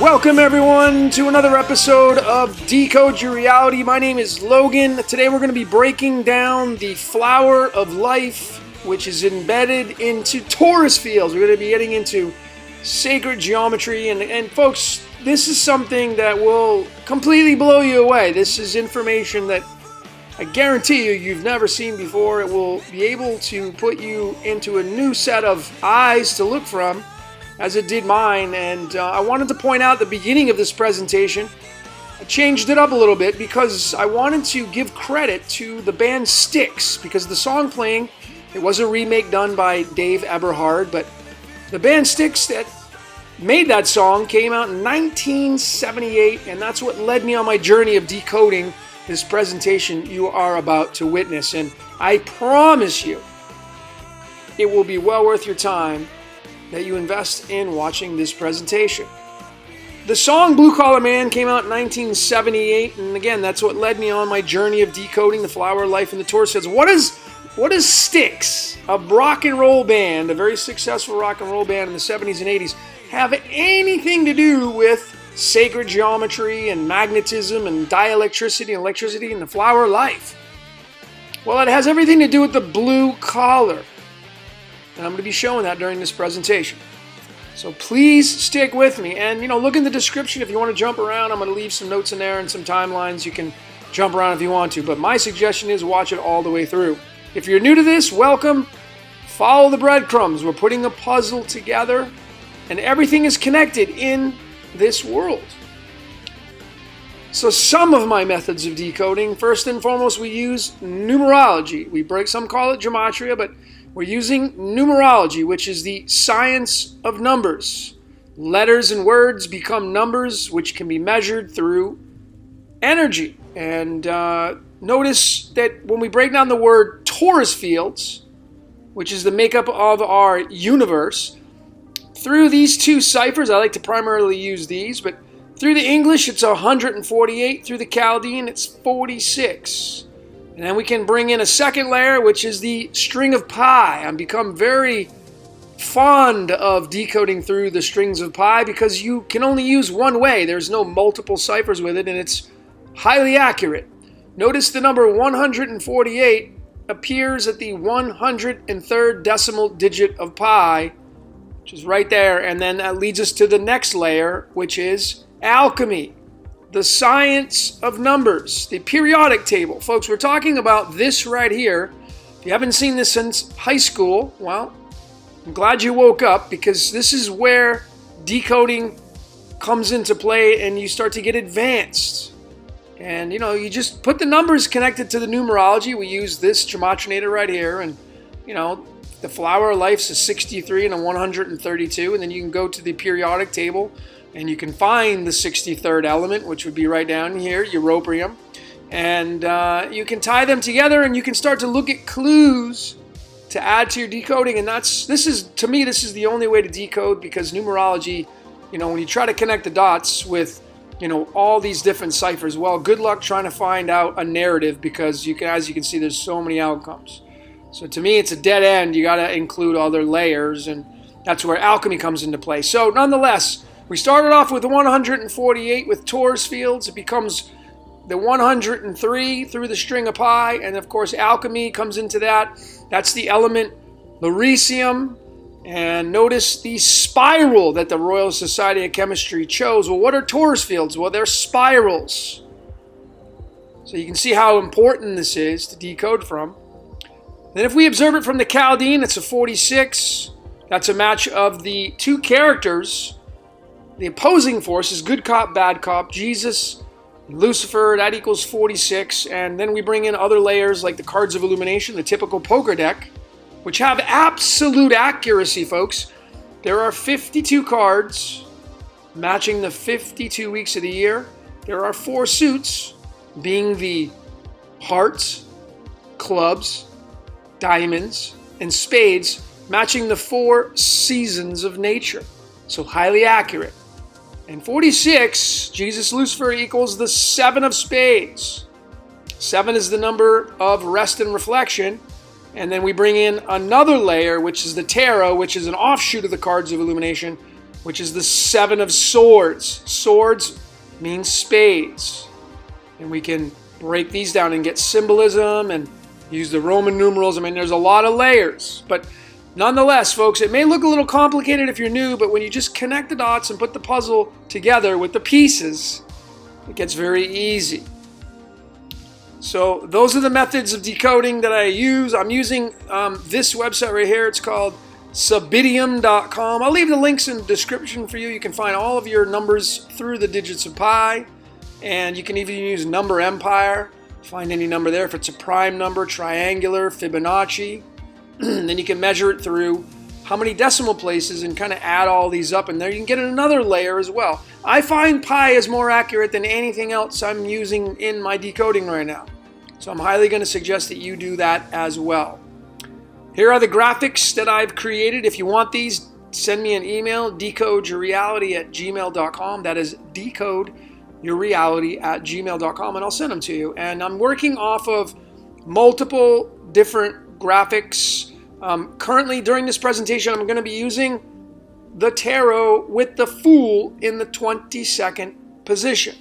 Welcome everyone to another episode of Decode Your Reality. My name is Logan. Today we're going to be breaking down the flower of life, which is embedded into torus fields. We're going to be getting into sacred geometry, and folks, this is something that will completely blow you away. This is information that I guarantee you've never seen before. It will be able to put you into a new set of eyes to look from, as it did mine. And I wanted to point out at the beginning of this presentation, I changed it up a little bit because I wanted to give credit to the band Styx, because the song playing, it was a remake done by Dave Eberhard, but the band Styx that made that song came out in 1978, and that's what led me on my journey of decoding this presentation you are about to witness. And I promise you, it will be well worth your time that you invest in watching this presentation. The song Blue Collar Man came out in 1978, and again, that's what led me on my journey of decoding the flower of life and the torus fields. What does Styx, a rock and roll band, a very successful rock and roll band in the 70s and 80s, have anything to do with sacred geometry and magnetism and dielectricity and electricity and the flower of life? Well, it has everything to do with the blue collar. And I'm going to be showing that during this presentation. So please stick with me. And, look in the description if you want to jump around. I'm going to leave some notes in there and some timelines. You can jump around if you want to. But my suggestion is watch it all the way through. If you're new to this, welcome. Follow the breadcrumbs. We're putting a puzzle together, and everything is connected in this world. So some of my methods of decoding, first and foremost, we use numerology. Some call it gematria, but we're using numerology, which is the science of numbers. Letters and words become numbers, which can be measured through energy. And notice that when we break down the word torus fields, which is the makeup of our universe, through these two ciphers, I like to primarily use these, but through the English, it's 148. Through the Chaldean, it's 46. And then we can bring in a second layer, which is the string of pi. I've become very fond of decoding through the strings of pi because you can only use one way. There's no multiple ciphers with it, and it's highly accurate. Notice the number 148 appears at the 103rd decimal digit of pi, which is right there. And then that leads us to the next layer, which is alchemy. The science of numbers, the periodic table. Folks, we're talking about this right here. If you haven't seen this since high school, well, I'm glad you woke up, because this is where decoding comes into play and you start to get advanced. And, you just put the numbers connected to the numerology. We use this gematrinator right here, and, the flower of life's a 63 and a 132, and then you can go to the periodic table and you can find the 63rd element, which would be right down here, europium. And you can tie them together, and you can start to look at clues to add to your decoding. And this is the only way to decode, because numerology, when you try to connect the dots with, all these different ciphers, well, good luck trying to find out a narrative, because as you can see, there's so many outcomes. So to me, it's a dead end. You got to include other layers, and that's where alchemy comes into play. So nonetheless, we started off with the 148 with torus fields. It becomes the 103 through the string of pi, and of course alchemy comes into that. That's the element Lawrecium. And notice the spiral that the Royal Society of Chemistry chose. Well, what are torus fields? Well, they're spirals. So you can see how important this is to decode from. Then if we observe it from the Chaldean, it's a 46. That's a match of the two characters. The opposing force is good cop, bad cop, Jesus, Lucifer, that equals 46. And then we bring in other layers like the cards of illumination, the typical poker deck, which have absolute accuracy, folks. There are 52 cards matching the 52 weeks of the year. There are 4 suits, being the hearts, clubs, diamonds, and spades, matching the 4 seasons of nature. So highly accurate. And 46, Jesus Lucifer, equals the 7 of spades. 7 is the number of rest and reflection. And then we bring in another layer, which is the tarot, which is an offshoot of the cards of illumination, which is the 7 of swords. Swords means spades. And we can break these down and get symbolism and use the Roman numerals. I mean, there's a lot of layers. But nonetheless, folks, it may look a little complicated if you're new, but when you just connect the dots and put the puzzle together with the pieces, it gets very easy. So those are the methods of decoding that I use. I'm using this website right here. It's called Subidium.com. I'll leave the links in the description for you. You can find all of your numbers through the digits of pi. And you can even use Number Empire. Find any number there. If it's a prime number, triangular, Fibonacci. Then you can measure it through how many decimal places and kind of add all these up. And there you can get another layer as well. I find pi is more accurate than anything else I'm using in my decoding right now. So I'm highly going to suggest that you do that as well. Here are the graphics that I've created. If you want these, send me an email, decodeyourreality@gmail.com. That is decodeyourreality@gmail.com, and I'll send them to you. And I'm working off of multiple different graphics. Currently, during this presentation, I'm going to be using the tarot with the Fool in the 22nd position.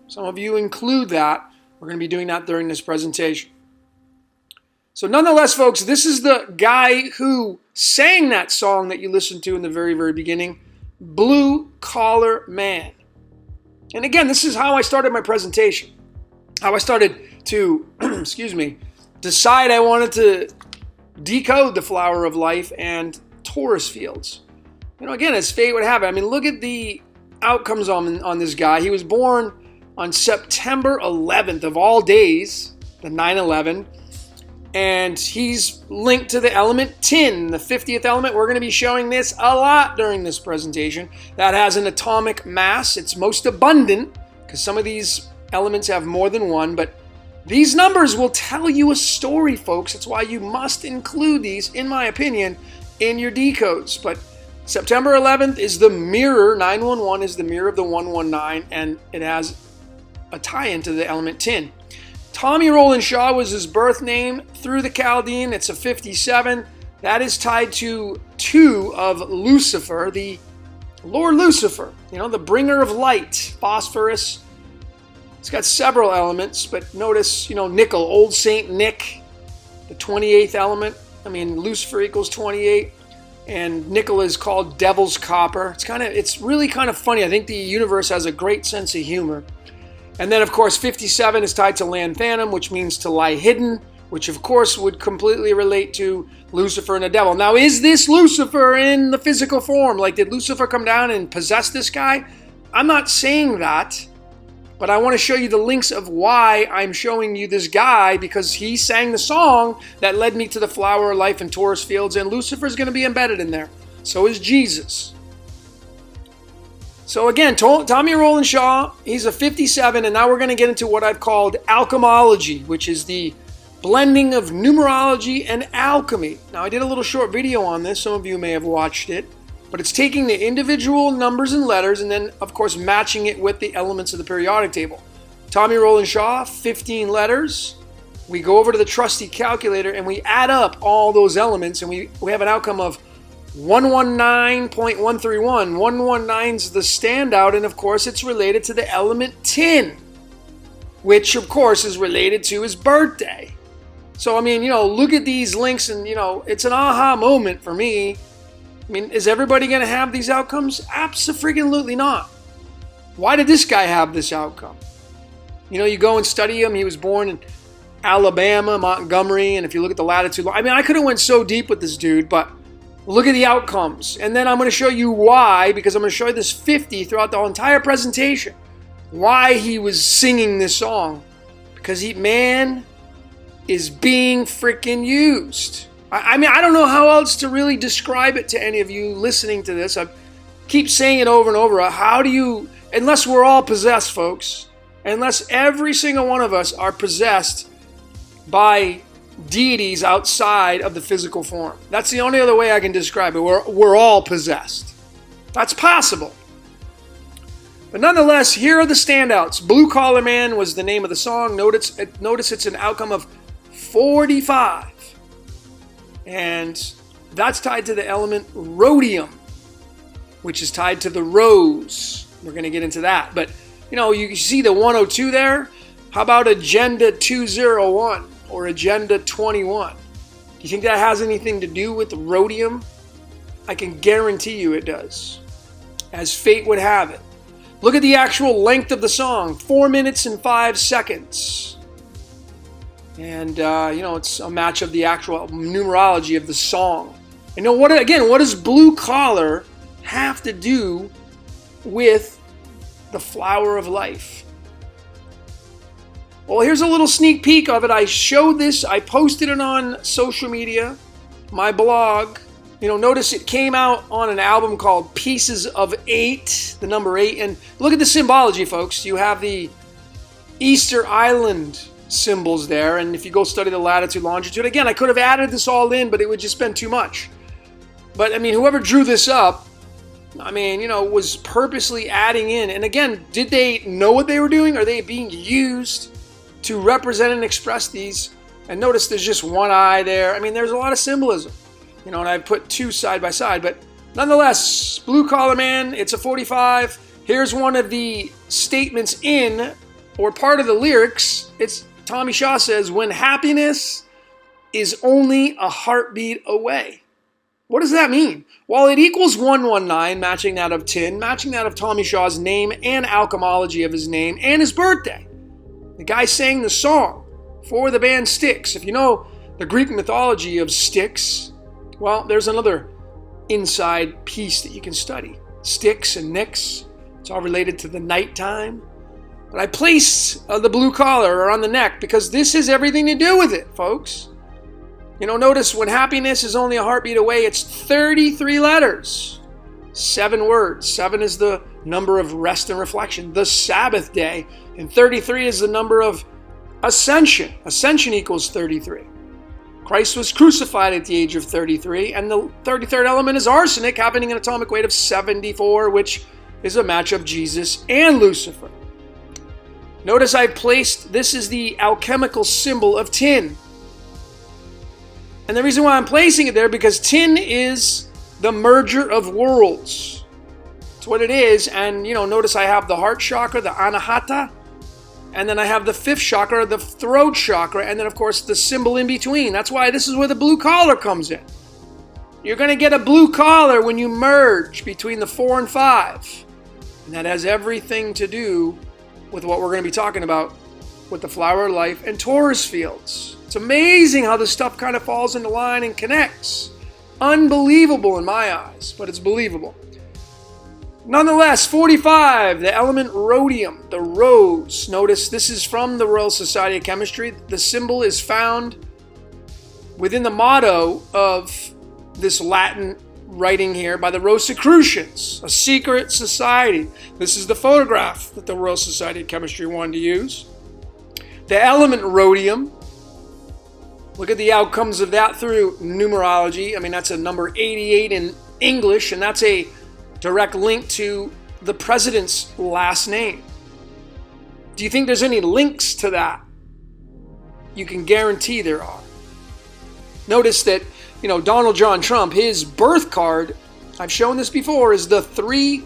Some of you include that. We're going to be doing that during this presentation. So nonetheless, folks, this is the guy who sang that song that you listened to in the very, very beginning, Blue Collar Man. And again, this is how I started my presentation. How I started to, decide I wanted to decode the flower of life and Taurus fields. Again, as fate would have it. I mean, look at the outcomes on this guy. He was born on September 11th of all days, the 9/11, and he's linked to the element tin, the 50th element. We're going to be showing this a lot during this presentation. That has an atomic mass. It's most abundant because some of these elements have more than one, but these numbers will tell you a story, folks. That's why you must include these, in my opinion, in your decodes. But September 11th is the mirror. 911 is the mirror of the 119, and it has a tie-in to the element tin. Tommy Roland Shaw was his birth name. Through the Chaldean, it's a 57. That is tied to 2 of Lucifer, the Lord Lucifer, the bringer of light, phosphorus. It's got several elements, but notice, nickel, old Saint Nick, the 28th element. I mean, Lucifer equals 28, and nickel is called devil's copper. It's really kind of funny. I think the universe has a great sense of humor. And then, of course, 57 is tied to Lanthanum, which means to lie hidden, which, of course, would completely relate to Lucifer and the devil. Now, is this Lucifer in the physical form? Like, did Lucifer come down and possess this guy? I'm not saying that, but I want to show you the links of why I'm showing you this guy, because he sang the song that led me to the flower of life and Taurus fields, and Lucifer's going to be embedded in there. So is Jesus. So again, Tommy Roland Shaw, he's a 57, and now we're going to get into what I've called alchemology, which is the blending of numerology and alchemy. Now, I did a little short video on this. Some of you may have watched it. But it's taking the individual numbers and letters and then, of course, matching it with the elements of the periodic table. Tommy Roland Shaw, 15 letters. We go over to the trusty calculator and we add up all those elements, and we have an outcome of 119.131. 119's the standout, and of course it's related to the element tin, which of course is related to his birthday. So I mean, look at these links, and it's an aha moment for me. I mean, is everybody going to have these outcomes? Abso-freaking-lutely not. Why did this guy have this outcome? You know, you go and study him. He was born in Alabama, Montgomery, and if you look at the latitude, I mean, I could have went so deep with this dude, but look at the outcomes. And then I'm going to show you why, because I'm going to show you this 50 throughout the entire presentation, why he was singing this song. Because man is being freaking used. I mean, I don't know how else to really describe it to any of you listening to this. I keep saying it over and over. How do you, unless we're all possessed, folks, unless every single one of us are possessed by deities outside of the physical form. That's the only other way I can describe it. We're all possessed. That's possible. But nonetheless, here are the standouts. Blue Collar Man was the name of the song. Notice it's an outcome of 45. And that's tied to the element rhodium, which is tied to the rose. We're going to get into that. But, you know, you see the 102 there. How about Agenda 201 or Agenda 21? Do you think that has anything to do with rhodium? I can guarantee you it does. As fate would have it. Look at the actual length of the song. 4 minutes and 5 seconds. And, you know, it's a match of the actual numerology of the song. And you know, what does blue collar have to do with the flower of life? Well, here's a little sneak peek of it. I showed this. I posted it on social media, my blog. You know, notice it came out on an album called Pieces of 8, the number 8. And look at the symbology, folks. You have the Easter Island symbols there, and if you go study the latitude, longitude, again, I could have added this all in, but it would just been too much. But I mean, whoever drew this up, I mean, you know, was purposely adding in. And again, did they know what they were doing? Are they being used to represent and express these? And notice there's just one eye there. I mean, there's a lot of symbolism, you know, and I've put two side by side. But nonetheless, Blue Collar Man, it's a 45. Here's one of the statements in, or part of the lyrics. It's Tommy Shaw says, when happiness is only a heartbeat away. What does that mean? Well, it equals 119, matching that of tin, matching that of Tommy Shaw's name and alchemology of his name and his birthday. The guy sang the song for the band Styx. If you know the Greek mythology of Styx, well, there's another inside piece that you can study. Styx and Nyx, it's all related to the nighttime. But I placed the blue collar on the neck because this has everything to do with it, folks. You know, notice when happiness is only a heartbeat away, it's 33 letters, 7 words. 7 is the number of rest and reflection, the Sabbath day. And 33 is the number of ascension. Ascension equals 33. Christ was crucified at the age of 33, and the 33rd element is arsenic, having an atomic weight of 74, which is a match of Jesus and Lucifer. Notice I placed, this is the alchemical symbol of tin. And the reason why I'm placing it there, because tin is the merger of worlds. It's what it is. And, you know, notice I have the heart chakra, the anahata. And then I have the 5th chakra, the throat chakra. And then, of course, the symbol in between. That's why this is where the blue collar comes in. You're going to get a blue collar when you merge between the 4 and 5. And that has everything to do with what we're going to be talking about with the flower of life and Taurus fields. It's amazing how this stuff kind of falls into line and connects. Unbelievable in my eyes, but it's believable. Nonetheless, 45, the element rhodium, the rose. Notice this is from the Royal Society of Chemistry. The symbol is found within the motto of this Latin writing here by the Rosicrucians, a secret society. This is the photograph that the Royal Society of Chemistry wanted to use. The element rhodium, look at the outcomes of that through numerology. I mean, that's a number 88 in English, and that's a direct link to the president's last name. Do you think there's any links to that? You can guarantee there are. Notice that, you know, Donald John Trump, his birth card, I've shown this before, is the 3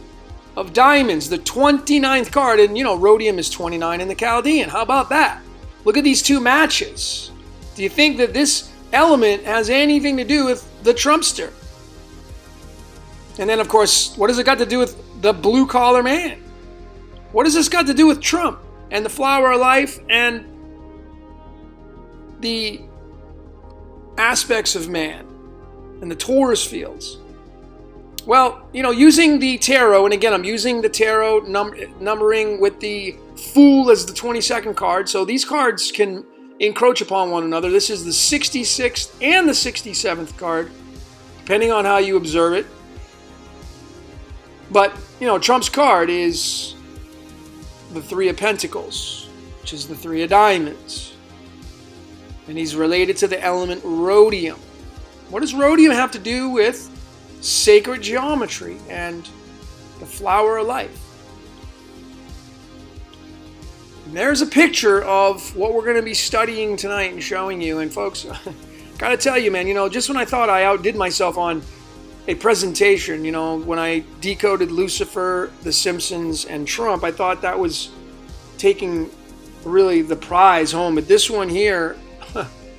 of diamonds, the 29th card. And, you know, rhodium is 29 in the Chaldean. How about that? Look at these two matches. Do you think that this element has anything to do with the Trumpster? And then, of course, what has it got to do with the blue collar man? What has this got to do with Trump? and the flower of life and the aspects of man and the Taurus fields. Well, using the tarot, and again, I'm using the tarot numbering with the Fool as the 22nd card, so these cards can encroach upon one another. This is the 66th and the 67th card, depending on how you observe it. But, Trump's card is the Three of Pentacles, which is the Three of Diamonds. And he's related to the element rhodium. What does rhodium have to do with sacred geometry and the flower of life? And there's a picture of what we're going to be studying tonight and showing you. And folks, gotta tell you, man, just when I thought I outdid myself on a presentation, when I decoded Lucifer, The Simpsons, and Trump, I thought that was taking really the prize home. But this one here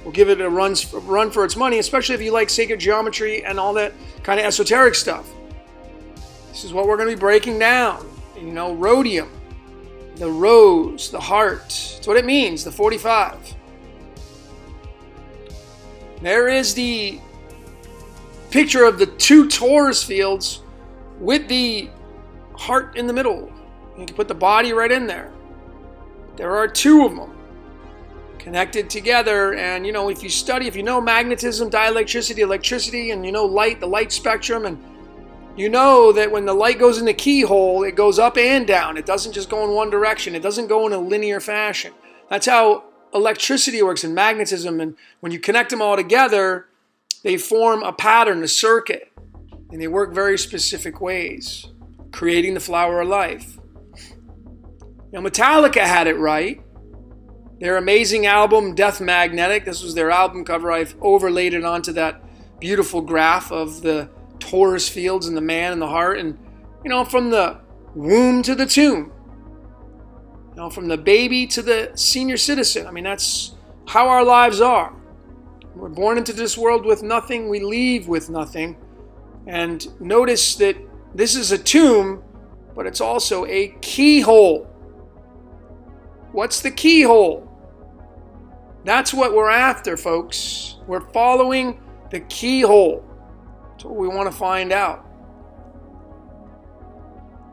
will give it a run for its money, especially if you like sacred geometry and all that kind of esoteric stuff. This is what we're going to be breaking down. Rhodium, the rose, the heart. That's what it means, the 45. There is the picture of the two Taurus fields with the heart in the middle. You can put the body right in there. There are two of them connected together, and if you know magnetism, dielectricity, electricity, and light, the light spectrum, and that when the light goes in the keyhole, it goes up and down. It doesn't just go in one direction. It doesn't go in a linear fashion. That's how electricity works and magnetism, and when you connect them all together, they form a pattern, a circuit, and they work very specific ways, creating the flower of life. Metallica had it right. Their amazing album, Death Magnetic, this was their album cover. I've overlaid it onto that beautiful graph of the Taurus fields and the man and the heart. And, from the womb to the tomb. From the baby to the senior citizen. That's how our lives are. We're born into this world with nothing. We leave with nothing. And notice that this is a tomb, but it's also a keyhole. What's the keyhole? That's what we're after, folks. We're following the keyhole. That's what we want to find out.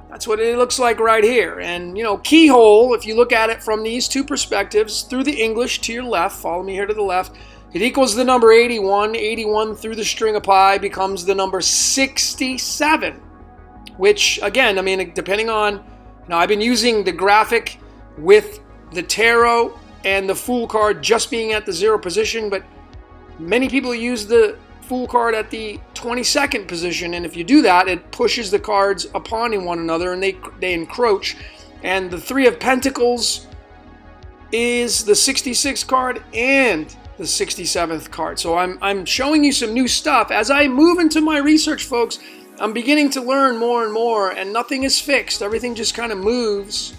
That's what it looks like right here. And, keyhole, if you look at it from these two perspectives, through the English to your left, follow me here to the left, it equals the number 81. 81 through the string of pi becomes the number 67. Which, again, depending on, I've been using the graphic with the tarot and the Fool card just being at the 0 position, but many people use the Fool card at the 22nd position, and if you do that, it pushes the cards upon one another and they encroach. And the Three of Pentacles is the 66th card and the 67th card. So I'm showing you some new stuff. As I move into my research, folks, I'm beginning to learn more and more, and nothing is fixed. Everything just kind of moves.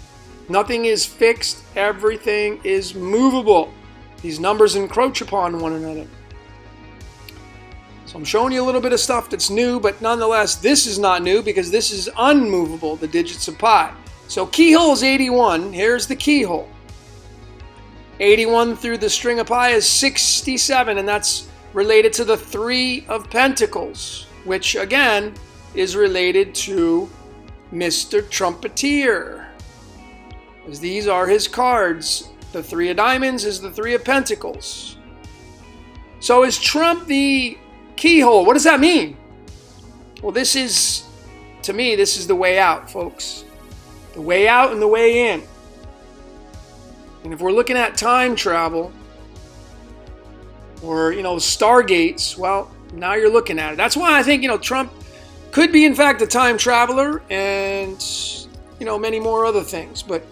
Nothing is fixed. Everything is movable. These numbers encroach upon one another. So I'm showing you a little bit of stuff that's new, but nonetheless, this is not new because this is unmovable, the digits of pi. So keyhole is 81. Here's the keyhole. 81 through the string of pi is 67, and that's related to the Three of Pentacles, which again is related to Mr. Trumpeter. As these are his cards. The Three of Diamonds is the Three of Pentacles. So is Trump the keyhole? What does that mean? Well, to me, this is the way out, folks. The way out and the way in. And if we're looking at time travel or, stargates, well, now you're looking at it. That's why I think, Trump could be, in fact, a time traveler and, many more other things. But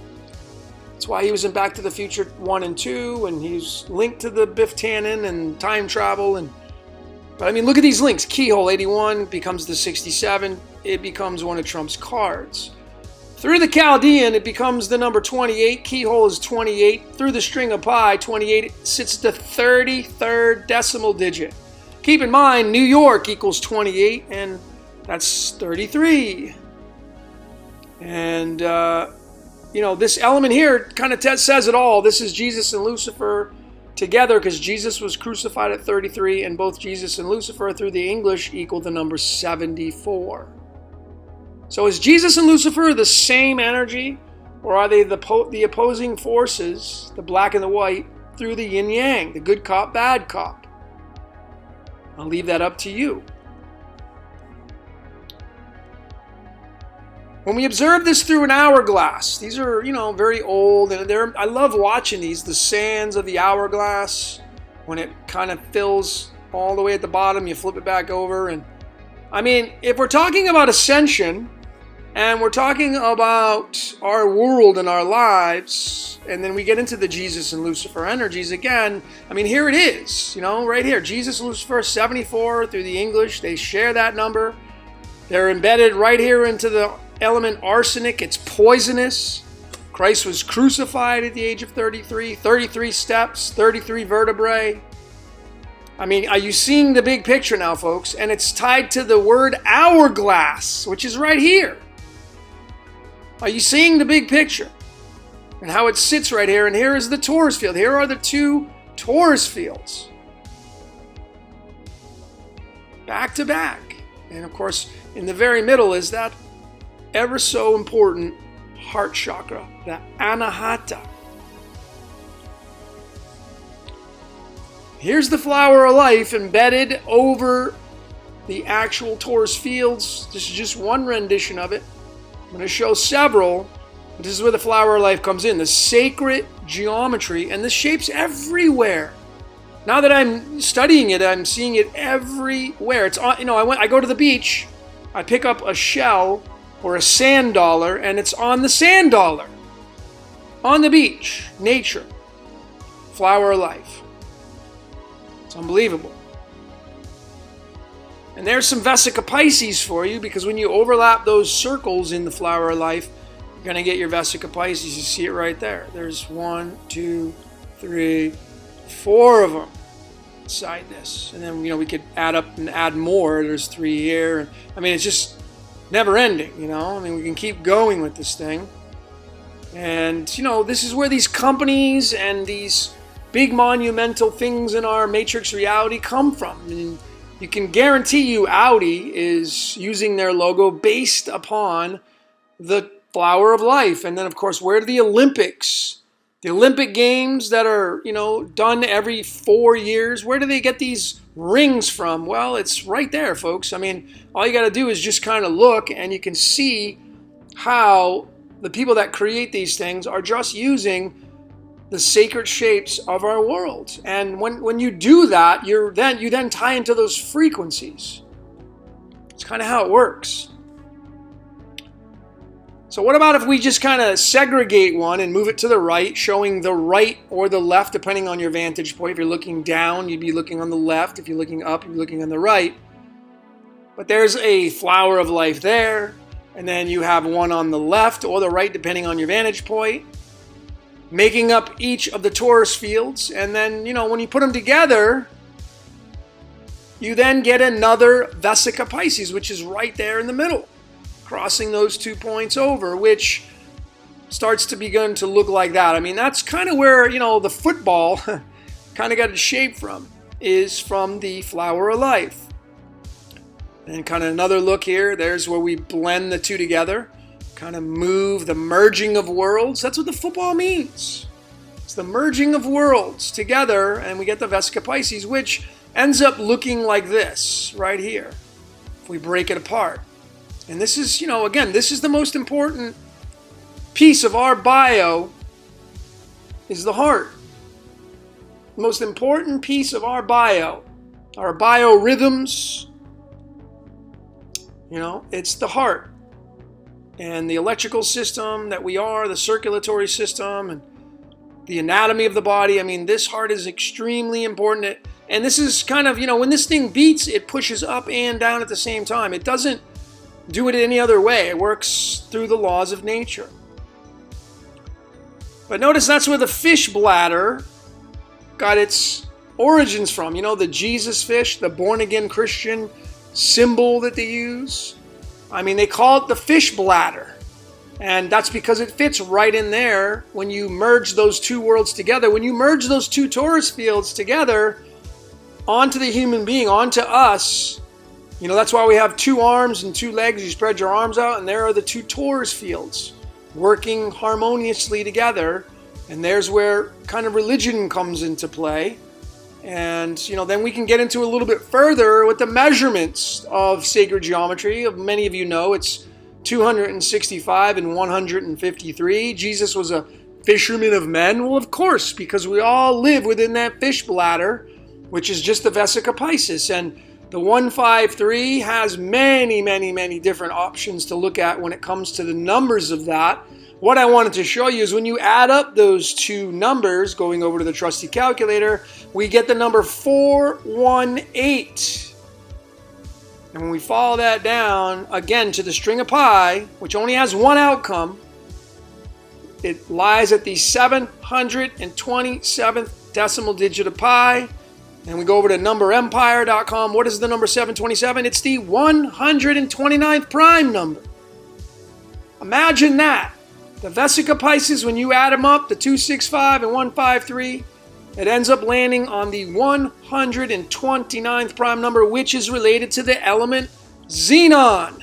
that's why he was in Back to the Future 1 and 2, and he's linked to the Biff Tannen and time travel. But look at these links. Keyhole 81 becomes the 67. It becomes one of Trump's cards. Through the Chaldean, it becomes the number 28. Keyhole is 28. Through the string of pi, 28 sits the 33rd decimal digit. Keep in mind, New York equals 28, and that's 33. And this element here kind of says it all. This is Jesus and Lucifer together, because Jesus was crucified at 33, and both Jesus and Lucifer through the English equal the number 74. So is Jesus and Lucifer the same energy, or are they the opposing forces, the black and the white, through the yin yang, the good cop, bad cop? I'll leave that up to you. When we observe this through an hourglass, these are, very old, and I love watching these, the sands of the hourglass, when it kind of fills all the way at the bottom, you flip it back over. And I mean, if we're talking about ascension, and we're talking about our world and our lives, and then we get into the Jesus and Lucifer energies again, I mean, here it is, right here. Jesus, Lucifer, 74 through the English, they share that number. They're embedded right here into the element arsenic. It's poisonous. Christ was crucified at the age of 33, 33 steps, 33 vertebrae. I mean, are you seeing the big picture now, folks? And it's tied to the word hourglass, which is right here. Are you seeing the big picture? And how it sits right here. And here is the Taurus field. Here are the two Taurus fields. Back to back. And of course, in the very middle is that ever so important heart chakra, the Anahata. Here's the flower of life embedded over the actual Taurus fields. This is just one rendition of it. I'm going to show several, but this is where the flower of life comes in. The sacred geometry and the shapes everywhere. Now that I'm studying it, I'm seeing it everywhere. It's on, I go to the beach, I pick up a shell or a sand dollar, and it's on the sand dollar. On the beach, nature, flower of life. It's unbelievable. And there's some Vesica Pisces for you, because when you overlap those circles in the flower of life, you're going to get your Vesica Pisces. You see it right there. There's 1, 2, 3, 4 of them inside this. And then, we could add up and add more. There's 3 here. I mean, it's just never ending, I mean, we can keep going with this thing. And, this is where these companies and these big monumental things in our matrix reality come from. And you can guarantee you Audi is using their logo based upon the flower of life. And then, of course, where do the Olympics, the Olympic Games that are, done every 4 years, where do they get these rings from? Well, it's right there, folks. I mean, all you got to do is just kind of look, and you can see how the people that create these things are just using the sacred shapes of our world. And when you do that, you then tie into those frequencies. It's kind of how it works. So what about if we just kind of segregate one and move it to the right, showing the right or the left, depending on your vantage point. If you're looking down, you'd be looking on the left. If you're looking up, you're looking on the right. But there's a flower of life there, and then you have one on the left or the right, depending on your vantage point, making up each of the Taurus fields. And then, when you put them together, you then get another Vesica Pisces, which is right there in the middle, crossing those 2 points over, which starts to begin to look like that. I mean, that's kind of where, the football kind of got its shape from, is from the flower of life. And kind of another look here, there's where we blend the two together, kind of move the merging of worlds. That's what the football means. It's the merging of worlds together, and we get the Vesica Pisces, which ends up looking like this right here, if we break it apart. And this is, again, this is the most important piece of our bio, is the heart. The most important piece of our biorhythms, it's the heart. And the electrical system that we are, the circulatory system, and the anatomy of the body. I mean, this heart is extremely important. And this is kind of, when this thing beats, it pushes up and down at the same time. It doesn't do it any other way. It works through the laws of nature. But notice that's where the fish bladder got its origins from. The Jesus fish, the born-again Christian symbol that they use. I mean, they call it the fish bladder. And that's because it fits right in there when you merge those two worlds together. When you merge those two torus fields together onto the human being, onto us, that's why we have two arms and two legs. You spread your arms out, and there are the two torus fields working harmoniously together. And there's where kind of religion comes into play. And, then we can get into a little bit further with the measurements of sacred geometry. Many of you know it's 265 and 153. Jesus was a fisherman of men. Well, of course, because we all live within that fish bladder, which is just the Vesica Piscis. And the 153 has many, many, many different options to look at when it comes to the numbers of that. What I wanted to show you is when you add up those two numbers, going over to the trusty calculator, we get the number 418. And when we follow that down, again, to the string of pi, which only has one outcome, it lies at the 727th decimal digit of pi. And we go over to numberempire.com. What is the number 727? It's the 129th prime number. Imagine that. The Vesica Piscis, when you add them up, the 265 and 153, it ends up landing on the 129th prime number, which is related to the element xenon.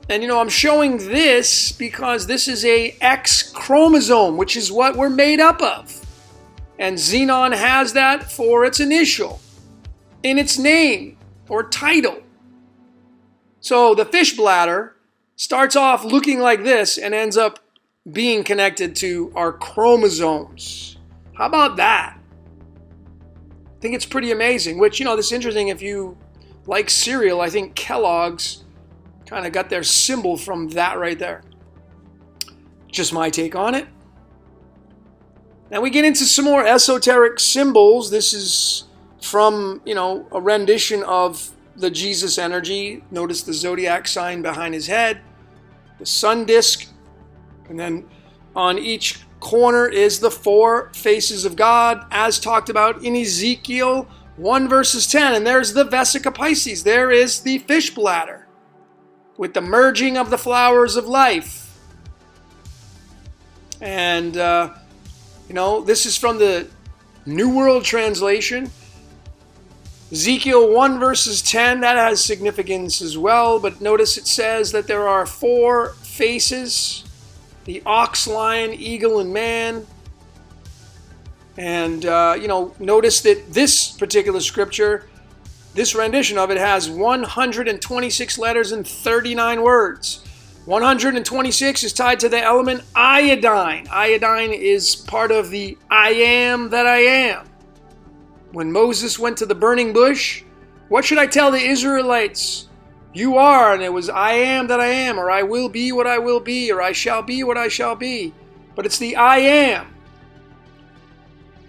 And I'm showing this because this is a X chromosome, which is what we're made up of. And xenon has that for its initial in its name or title. So the fish bladder starts off looking like this and ends up being connected to our chromosomes. How about that? I think it's pretty amazing, which, this is interesting. If you like cereal, I think Kellogg's kind of got their symbol from that right there. Just my take on it. Now we get into some more esoteric symbols. This is from, a rendition of the Jesus energy. Notice the zodiac sign behind his head, the sun disk, and then on each corner is the four faces of God, as talked about in Ezekiel 1 verses 10. And there's the Vesica Piscis. There is the fish bladder with the merging of the flowers of life. And, this is from the New World Translation. Ezekiel 1 verses 10, that has significance as well. But notice it says that there are four faces: the ox, lion, eagle, and man. And, notice that this particular scripture, this rendition of it, has 126 letters and 39 words. 126 is tied to the element iodine. Iodine is part of the I am that I am. When Moses went to the burning bush, what should I tell the Israelites? You are, and it was I am that I am, or I will be what I will be, or I shall be what I shall be. But it's the I am.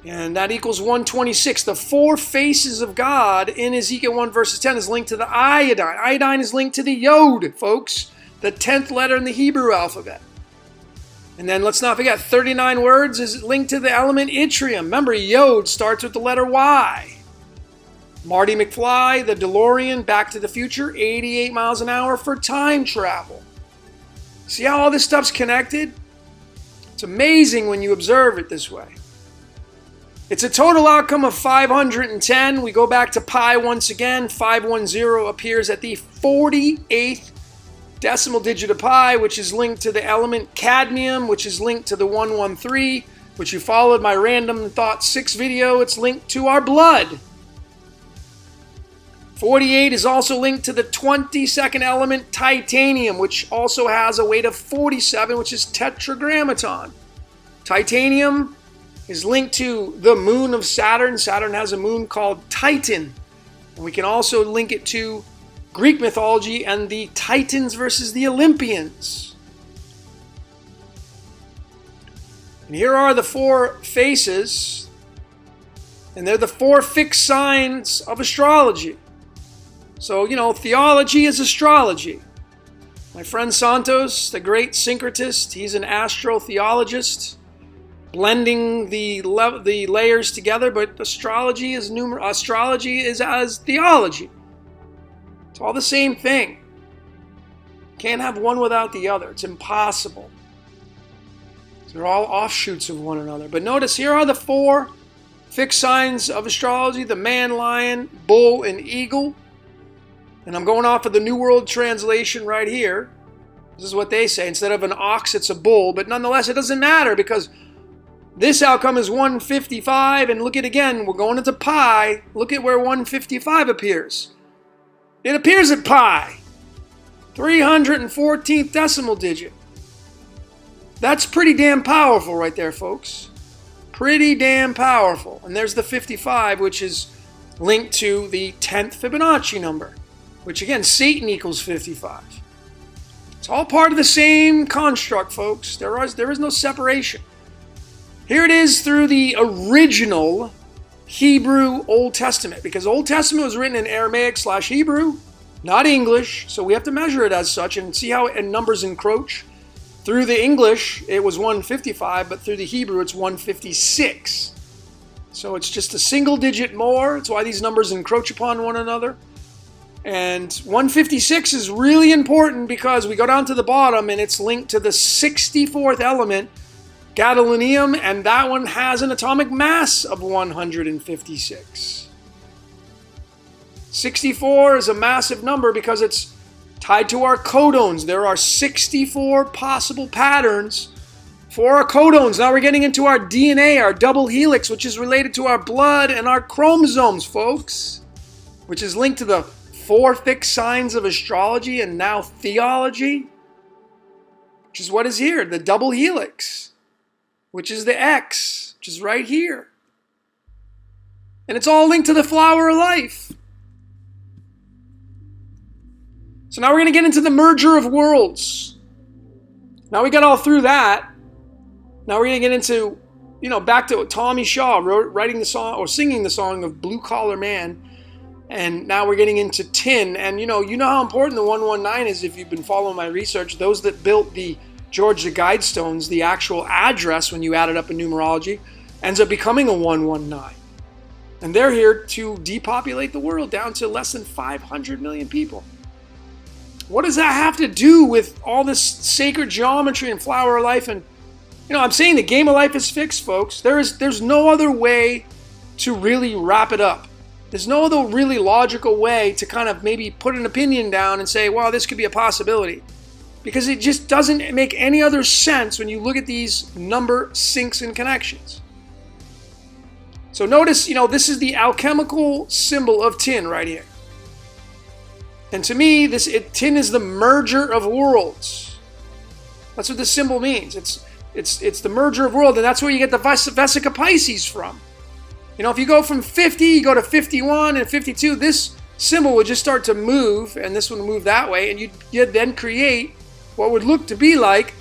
And that equals 126. The four faces of God in Ezekiel 1 verses 10 is linked to the iodine. Iodine is linked to the yod, folks, the 10th letter in the Hebrew alphabet. And then let's not forget, 39 words is linked to the element yttrium. Remember, yod starts with the letter Y. Marty McFly, the DeLorean, Back to the Future, 88 miles an hour for time travel. See how all this stuff's connected? It's amazing when you observe it this way. It's a total outcome of 510. We go back to pi once again. 510 appears at the 48th decimal digit of pi, which is linked to the element cadmium, which is linked to the 113, which you followed my Random Thought 6 video. It's linked to our blood. 48 is also linked to the 22nd element titanium, which also has a weight of 47, which is tetragrammaton. Titanium is linked to the moon of Saturn. Saturn has a moon called Titan. And we can also link it to Greek mythology and the Titans versus the Olympians. And here are the four faces, and they're the four fixed signs of astrology. So, theology is astrology. My friend Santos, the great syncretist, he's an astrotheologist, blending the layers together, but astrology is as theology. It's all the same thing. Can't have one without the other. It's impossible. They're all offshoots of one another. But notice here are the 4 fixed signs of astrology: the man, lion, bull, and eagle. And I'm going off of the New World Translation right here. This is what they say. Instead of an ox, it's a bull. But nonetheless, it doesn't matter because this outcome is 155. And look at again, we're going into pi. Look at where 155 appears. It appears at pi, 314th decimal digit. That's pretty damn powerful right there, folks. Pretty damn powerful. And there's the 55, which is linked to the 10th Fibonacci number, which again, Satan equals 55. It's all part of the same construct, folks. There is no separation. Here it is through the original Hebrew Old Testament, because Old Testament was written in Aramaic/Hebrew, not English, so we have to measure it as such and see how numbers encroach. Through the English, it was 155, but through the Hebrew, it's 156. So it's just a single digit more. That's why these numbers encroach upon one another. And 156 is really important because we go down to the bottom and it's linked to the 64th element, gadolinium, and that one has an atomic mass of 156. 64 is a massive number because it's tied to our codones. There are 64 possible patterns for our codones. Now we're getting into our DNA, our double helix, which is related to our blood and our chromosomes, folks, which is linked to the 4 fixed signs of astrology and now theology, which is what is here, the double helix, which is the X, which is right here. And it's all linked to the flower of life. So now we're going to get into the merger of worlds. Now we got all through that. Now we're going to get into, back to Tommy Shaw writing the song or singing the song of Blue Collar Man. And now we're getting into tin. And you know how important the 119 is if you've been following my research. Those that built the Georgia Guidestones, the actual address when you add it up in numerology, ends up becoming a 119. And they're here to depopulate the world down to less than 500 million people. What does that have to do with all this sacred geometry and flower of life? And, I'm saying the game of life is fixed, folks. There's no other way to really wrap it up. There's no other really logical way to kind of maybe put an opinion down and say, well, this could be a possibility. Because it just doesn't make any other sense when you look at these number syncs and connections. So notice, this is the alchemical symbol of tin right here. And to me, tin is the merger of worlds. That's what this symbol means. It's the merger of worlds, and that's where you get the Vesica Pisces from. If you go from 50, you go to 51 and 52, this symbol would just start to move, and this one would move that way, and you'd then create what would look to be like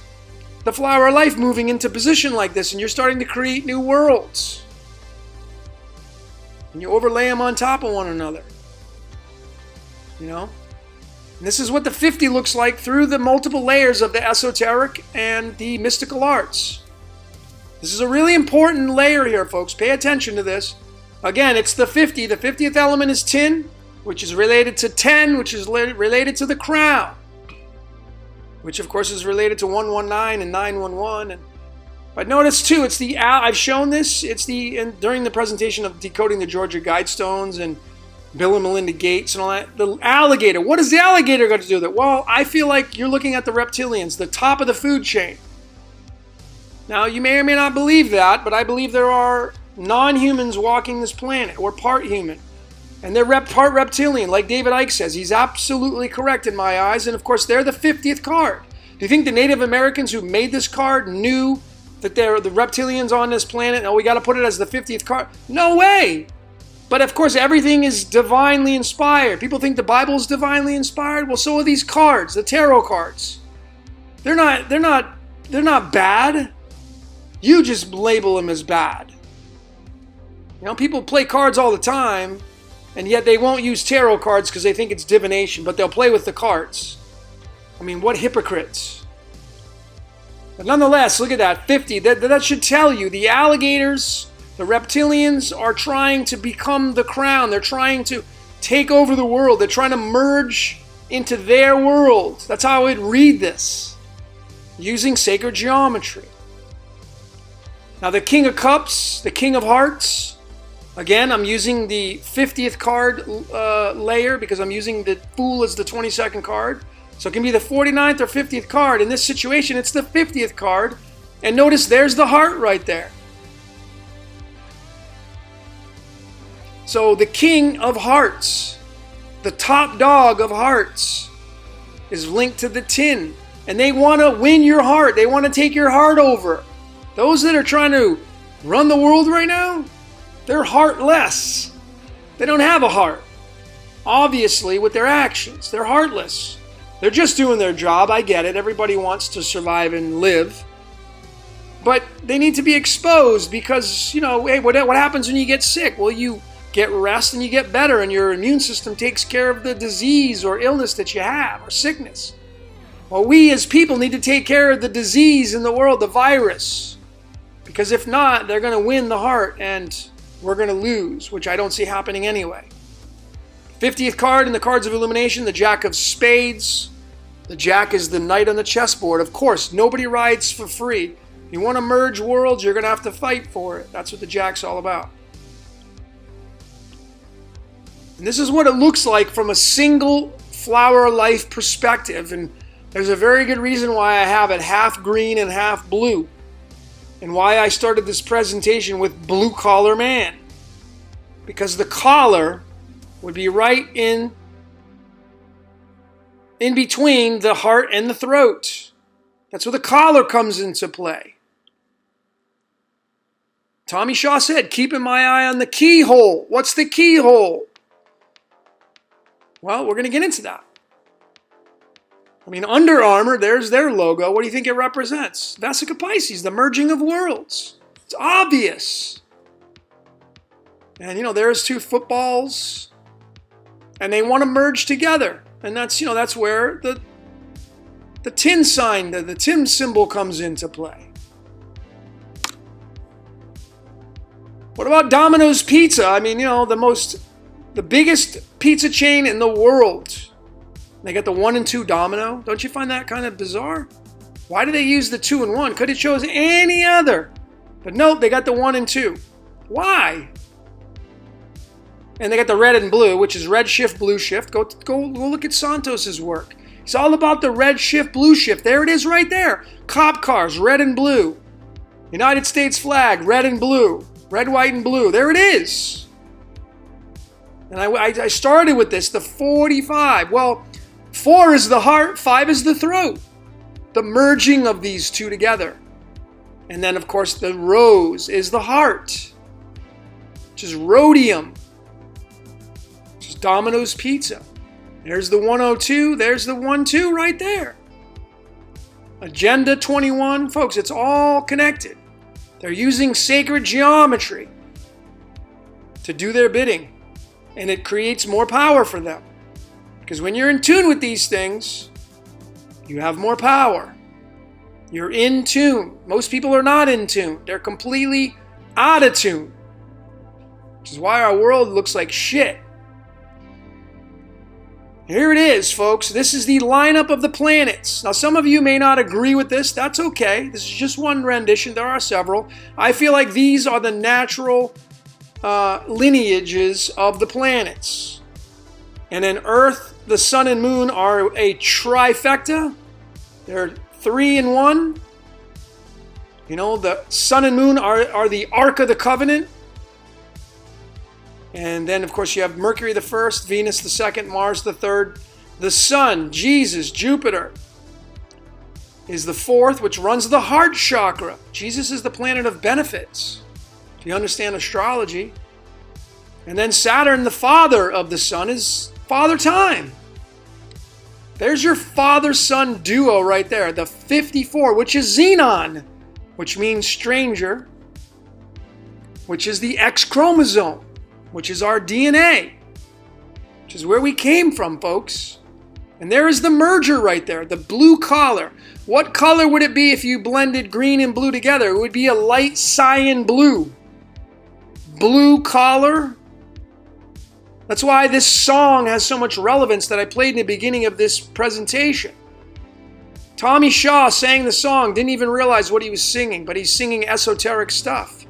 the flower of life moving into position like this, and you're starting to create new worlds. And you overlay them on top of one another. And this is what the 50 looks like through the multiple layers of the esoteric and the mystical arts. This is a really important layer here, folks. Pay attention to this. Again, it's the 50. The 50th element is tin, which is related to 10, which is related to the crown, which of course is related to 119 and 911. But notice too, it's the I've shown this. It's during the presentation of Decoding the Georgia Guidestones and Bill and Melinda Gates and all that. The alligator. What does the alligator got to do with it? Well, I feel like you're looking at the reptilians, the top of the food chain. Now, you may or may not believe that, but I believe there are non-humans walking this planet, or part human. And they're part reptilian, like David Icke says. He's absolutely correct in my eyes. And of course, they're the 50th card. Do you think the Native Americans who made this card knew that they're the reptilians on this planet? Oh, we got to put it as the 50th card. No way! But of course, everything is divinely inspired. People think the Bible is divinely inspired. Well, so are these cards, the tarot cards. They're not bad. You just label them as bad. People play cards all the time, and yet they won't use tarot cards because they think it's divination, but they'll play with the cards. What hypocrites. But nonetheless, look at that, 50. That should tell you the alligators, the reptilians are trying to become the crown. They're trying to take over the world. They're trying to merge into their world. That's how I would read this, using sacred geometry. Now the King of Cups, the King of Hearts, again, I'm using the 50th card layer because I'm using the Fool as the 22nd card. So it can be the 49th or 50th card. In this situation, it's the 50th card. And notice there's the heart right there. So the King of Hearts, the top dog of hearts, is linked to the tin. And they want to win your heart. They want to take your heart over. Those that are trying to run the world right now, they're heartless. They don't have a heart. Obviously, with their actions, they're heartless. They're just doing their job. I get it. Everybody wants to survive and live. But they need to be exposed because, hey, what happens when you get sick? Well, you get rest and you get better and your immune system takes care of the disease or illness that you have or sickness. Well, we as people need to take care of the disease in the world, the virus. Because if not, they're going to win the heart and we're going to lose, which I don't see happening anyway. 50th card in the Cards of Illumination, the Jack of Spades. The Jack is the knight on the chessboard. Of course, nobody rides for free. You want to merge worlds, you're going to have to fight for it. That's what the Jack's all about. And this is what it looks like from a single flower life perspective. And there's a very good reason why I have it half green and half blue. And why I started this presentation with Blue Collar Man. Because the collar would be right in between the heart and the throat. That's where the collar comes into play. Tommy Shaw said, keeping my eye on the keyhole. What's the keyhole? Well, we're going to get into that. I mean, Under Armour, there's their logo. What do you think it represents? Vesica Pisces, the merging of worlds. It's obvious. And, there's two footballs. And they want to merge together. And that's where the tin sign, the tin symbol comes into play. What about Domino's Pizza? I mean, the biggest pizza chain in the world. They got the 1 and 2 domino. Don't you find that kind of bizarre? Why do they use the 2 and 1? Could have chose any other. But nope, they got the 1 and 2. Why? And they got the red and blue, which is red shift, blue shift. Go look at Santos's work. It's all about the red shift, blue shift. There it is right there. Cop cars, red and blue. United States flag, red and blue. Red, white, and blue. There it is. And I started with this, the 45. Well, 4 is the heart, 5 is the throat. The merging of these two together. And then, of course, the rose is the heart, which is rhodium, which is Domino's Pizza. There's the 102, there's the 1-2 right there. Agenda 21, folks, it's all connected. They're using sacred geometry to do their bidding. And it creates more power for them. Because when you're in tune with these things, you have more power. You're in tune. Most people are not in tune. They're completely out of tune. Which is why our world looks like shit. Here it is, folks. This is the lineup of the planets. Now, some of you may not agree with this. That's okay. This is just one rendition. There are several. I feel like these are the natural lineages of the planets. And then Earth, the Sun, and Moon are a trifecta. They're 3 in 1. The Sun and Moon are the Ark of the Covenant. And then, of course, you have Mercury the first, Venus the second, Mars the third. The Sun, Jesus, Jupiter, is the fourth, which runs the heart chakra. Jesus is the planet of benefits, if you understand astrology. And then Saturn, the father of the Sun, is Father Time. There's your father-son duo right there. The 54, which is Xenon, which means stranger, which is the X chromosome, which is our DNA, which is where we came from, folks. And there is the merger right there, the blue collar. What color would it be if you blended green and blue together? It would be a light cyan blue. Blue collar. That's why this song has so much relevance that I played in the beginning of this presentation. Tommy Shaw sang the song, didn't even realize what he was singing, but he's singing esoteric stuff.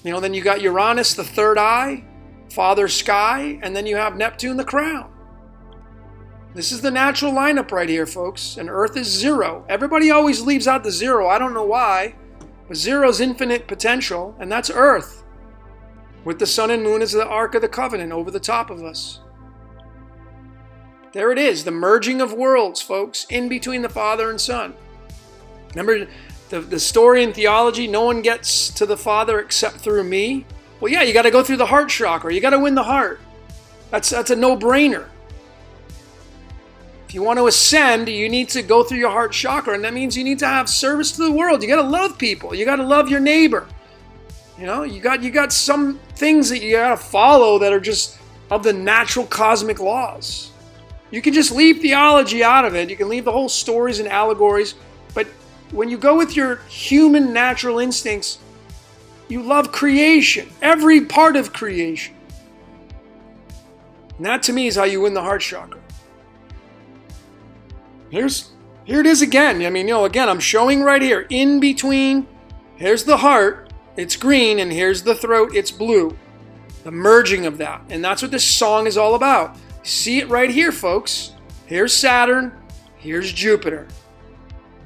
Then you got Uranus, the third eye, Father Sky, and then you have Neptune, the crown. This is the natural lineup right here, folks. And Earth is 0. Everybody always leaves out the 0. I don't know why. But 0 is infinite potential, and that's Earth. With the sun and moon as the Ark of the Covenant over the top of us. There it is, the merging of worlds, folks, in between the Father and Son. Remember the story in theology, no one gets to the Father except through me? Well, yeah, you got to go through the heart chakra. You got to win the heart. That's a no-brainer. If you want to ascend, you need to go through your heart chakra, and that means you need to have service to the world. You got to love people. You got to love your neighbor. You got some things that you got to follow that are just of the natural cosmic laws. You can just leave theology out of it. You can leave the whole stories and allegories, but when you go with your human natural instincts, you love creation, every part of creation. And that to me is how you win the heart chakra. Here it is again. Again, I'm showing right here, in between, here's the heart, it's green, and here's the throat, it's blue. The merging of that. And that's what this song is all about. See it right here, folks. Here's Saturn, here's Jupiter.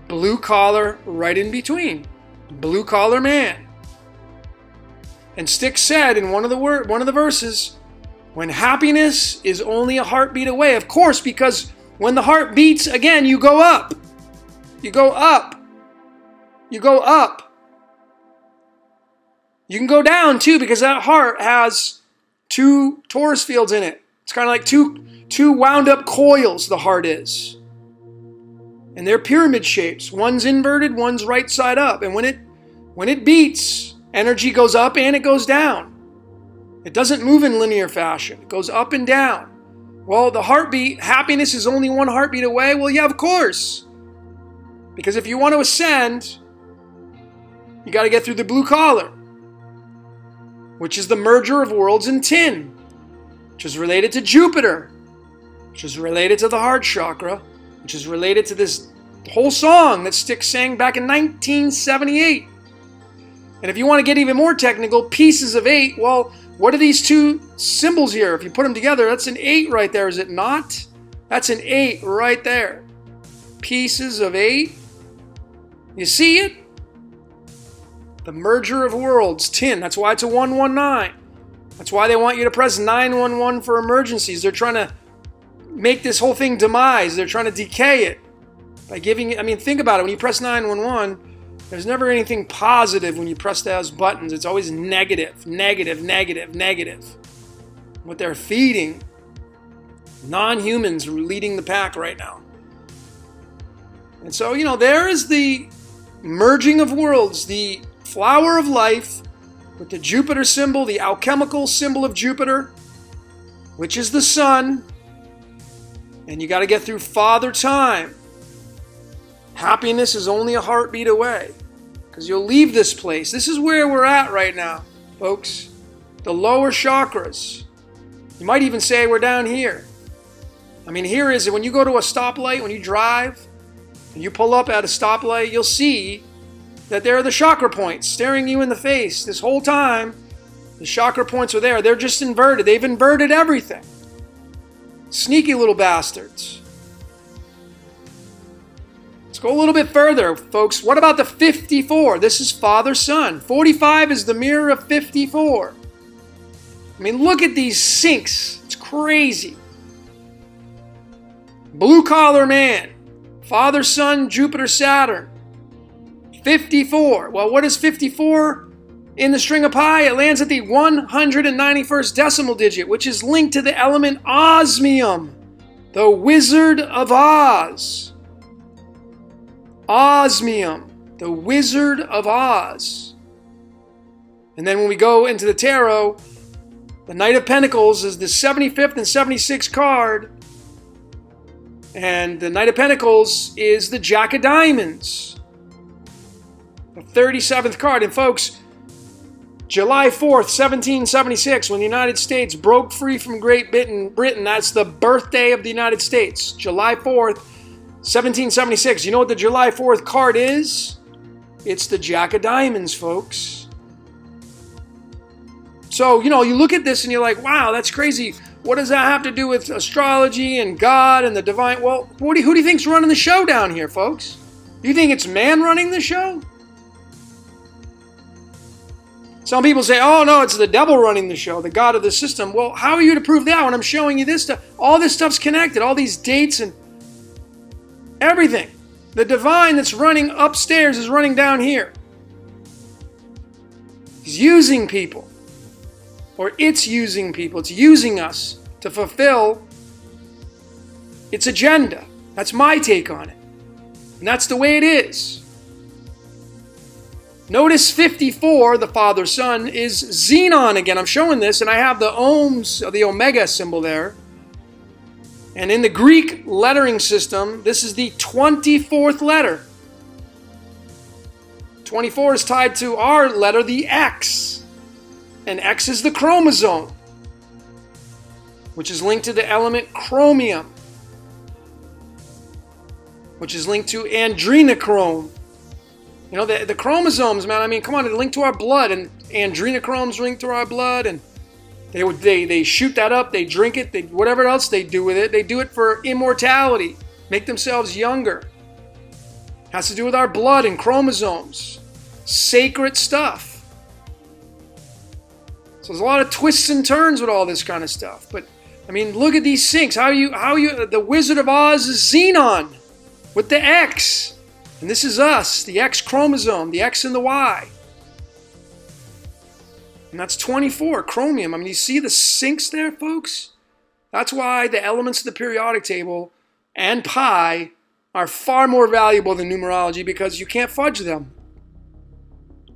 Blue collar right in between. Blue collar man. And Styx said in one of the verses, when happiness is only a heartbeat away. Of course, because when the heart beats again, you go up. You go up. You go up. You can go down too, because that heart has 2 torus fields in it. It's kind of like two wound up coils, the heart is. And they're pyramid shapes. One's inverted, one's right side up. And when it beats, energy goes up and it goes down. It doesn't move in linear fashion. It goes up and down. Well, the heartbeat, happiness is only 1 heartbeat away. Well, yeah, of course. Because if you want to ascend, you got to get through the blue collar, which is the merger of worlds in tin, which is related to Jupiter, which is related to the heart chakra, which is related to this whole song that Styx sang back in 1978. And if you want to get even more technical, pieces of 8, well, what are these 2 symbols here? If you put them together, that's an 8 right there, is it not? That's an 8 right there. Pieces of 8. You see it? The merger of worlds, tin. That's why it's a 119. That's why they want you to press 911 for emergencies. They're trying to make this whole thing demise. They're trying to decay it by giving it. Think about it. When you press 911, there's never anything positive when you press those buttons. It's always negative, negative, negative, negative. What they're feeding non-humans are leading the pack right now. And so, there is the merging of worlds, the flower of life with the Jupiter symbol, the alchemical symbol of Jupiter, which is the sun. And you got to get through Father Time. Happiness is only a heartbeat away, because you'll leave this place. This is where we're at right now, folks. The lower chakras. You might even say we're down here. Here is it. When you go to a stoplight, when you drive, and you pull up at a stoplight, you'll see that there are the chakra points staring you in the face. This whole time, the chakra points are there. They're just inverted. They've inverted everything. Sneaky little bastards. Let's go a little bit further, folks. What about the 54? This is Father Son. 45 is the mirror of 54. Look at these syncs. It's crazy. Blue collar man. Father Son, Jupiter, Saturn. 54. Well, what is 54 in the string of pi? It lands at the 191st decimal digit, which is linked to the element osmium, the Wizard of Oz. Osmium, the Wizard of Oz. And then when we go into the tarot, the Knight of Pentacles is the 75th and 76th card. And the Knight of Pentacles is the Jack of Diamonds, the 37th card. And folks, July 4th, 1776, when the United States broke free from Great Britain. That's the birthday of the United States. July 4th, 1776. You know what the July 4th card is? It's the Jack of Diamonds, folks. So, you look at this and you're like, wow, that's crazy. What does that have to do with astrology and God and the divine? Well, who do you think's running the show down here, folks? You think it's man running the show? Some people say, oh no, it's the devil running the show, the God of the system. Well, how are you to prove that when I'm showing you this stuff? All this stuff's connected, all these dates and everything. The divine that's running upstairs is running down here. He's using people. Or it's using people. It's using us to fulfill its agenda. That's my take on it. And that's the way it is. Notice 54, the Father, Son, is Xenon again. I'm showing this, and I have the ohms, the omega symbol there. And in the Greek lettering system, this is the 24th letter. 24 is tied to our letter, the X. And X is the chromosome, which is linked to the element chromium, which is linked to adrenochrome. The chromosomes, man, I mean, come on, they're linked to our blood, and adrenochrome's linked to our blood, and they shoot that up, they drink it, whatever else they do with it, they do it for immortality, make themselves younger. Has to do with our blood and chromosomes. Sacred stuff. So there's a lot of twists and turns with all this kind of stuff. But, I mean, look at these syncs. The Wizard of Oz is Xenon with the X. And this is us, the X chromosome, the X and the Y. And that's 24, chromium. I mean, you see the syncs there, folks? That's why the elements of the periodic table and pi are far more valuable than numerology, because you can't fudge them.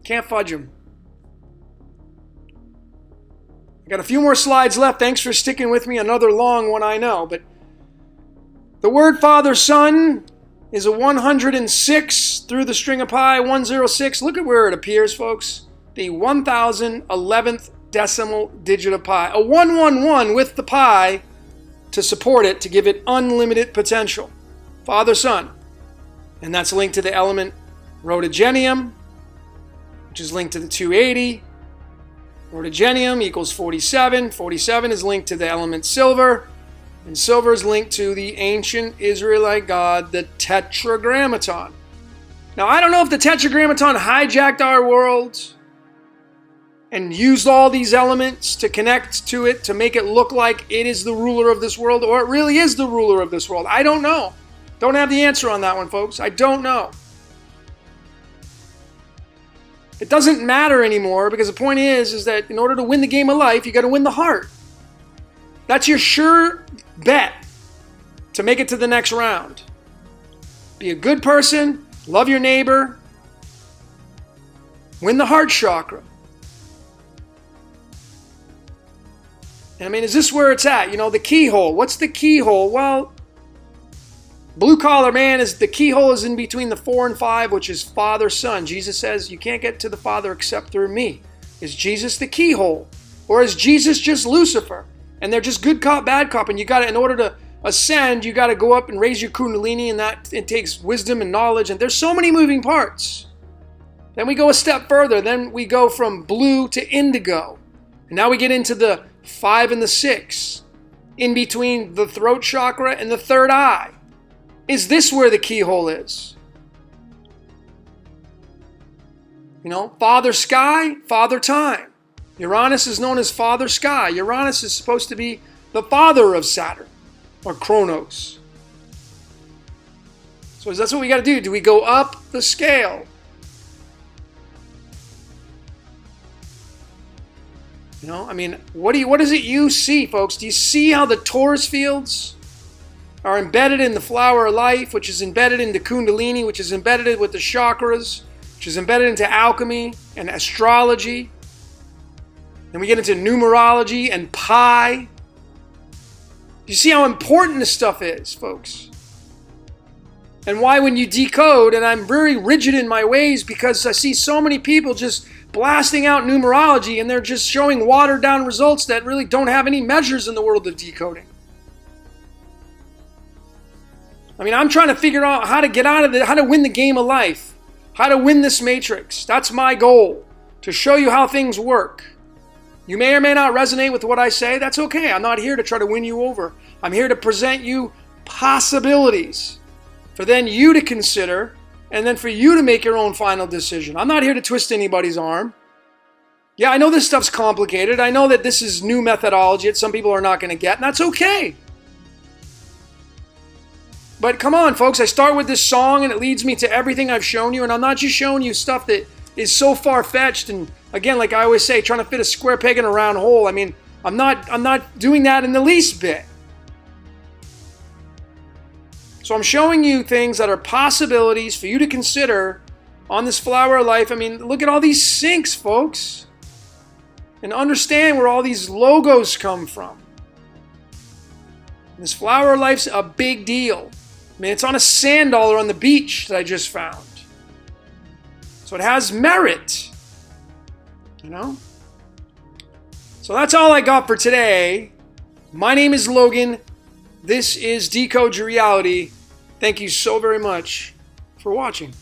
Can't fudge them. I got a few more slides left. Thanks for sticking with me. Another long one, I know. But the word Father, Son is a 106 through the string of pi, 106. Look at where it appears, folks. The 1011th decimal digit of pi. A 111 with the pi to support it, to give it unlimited potential. Father, Son. And that's linked to the element rhodogenium, which is linked to the 280. Rhodogenium equals 47. 47 is linked to the element silver. And silver is linked to the ancient Israelite god, the Tetragrammaton. Now, I don't know if the Tetragrammaton hijacked our world and used all these elements to connect to it, to make it look like it is the ruler of this world, or it really is the ruler of this world. I don't know. Don't have the answer on that one, folks. I don't know. It doesn't matter anymore, because the point is that in order to win the game of life, you got to win the heart. That's your sure bet to make it to the next round. Be a good person, love your neighbor, win the heart chakra. And I mean, is this where it's at? The keyhole. What's the keyhole? Well, blue collar man, is the keyhole is in between the 4 and 5, which is Father, Son. Jesus says you can't get to the Father except through me. Is Jesus the keyhole? Or is Jesus just Lucifer? And they're just good cop, bad cop, and in order to ascend, you got to go up and raise your kundalini, and that it takes wisdom and knowledge, and there's so many moving parts. Then we go a step further. Then we go from blue to indigo. And now we get into the 5 and the 6, in between the throat chakra and the third eye. Is this where the keyhole is? Father Sky, Father Time. Uranus is known as Father Sky. Uranus is supposed to be the father of Saturn, or Kronos. So that's what we got to do. Do we go up the scale? What is it you see, folks? Do you see how the Taurus fields are embedded in the flower of life, which is embedded into Kundalini, which is embedded with the chakras, which is embedded into alchemy and astrology? Then we get into numerology and pi. Do you see how important this stuff is, folks? And why when you decode, and I'm very rigid in my ways because I see so many people just blasting out numerology, and they're just showing watered down results that really don't have any measures in the world of decoding. I mean, I'm trying to figure out how to get out of it, how to win the game of life, how to win this matrix. That's my goal, to show you how things work. You may or may not resonate with what I say. That's okay. I'm not here to try to win you over. I'm here to present you possibilities for then you to consider, and then for you to make your own final decision. I'm not here to twist anybody's arm. Yeah, I know this stuff's complicated. I know that this is new methodology that some people are not going to get, and that's okay. But come on, folks, I start with this song, and it leads me to everything I've shown you, and I'm not just showing you stuff that is so far-fetched, and again, like I always say, trying to fit a square peg in a round hole. I mean, I'm not doing that in the least bit. So I'm showing you things that are possibilities for you to consider on this flower of life. I mean, look at all these syncs, folks, and understand where all these logos come from. This flower of life's a big deal. I mean, it's on a sand dollar on the beach that I just found. So it has merit, you know? So that's all I got for today. My name is Logan. This is Decode Your Reality. Thank you so very much for watching.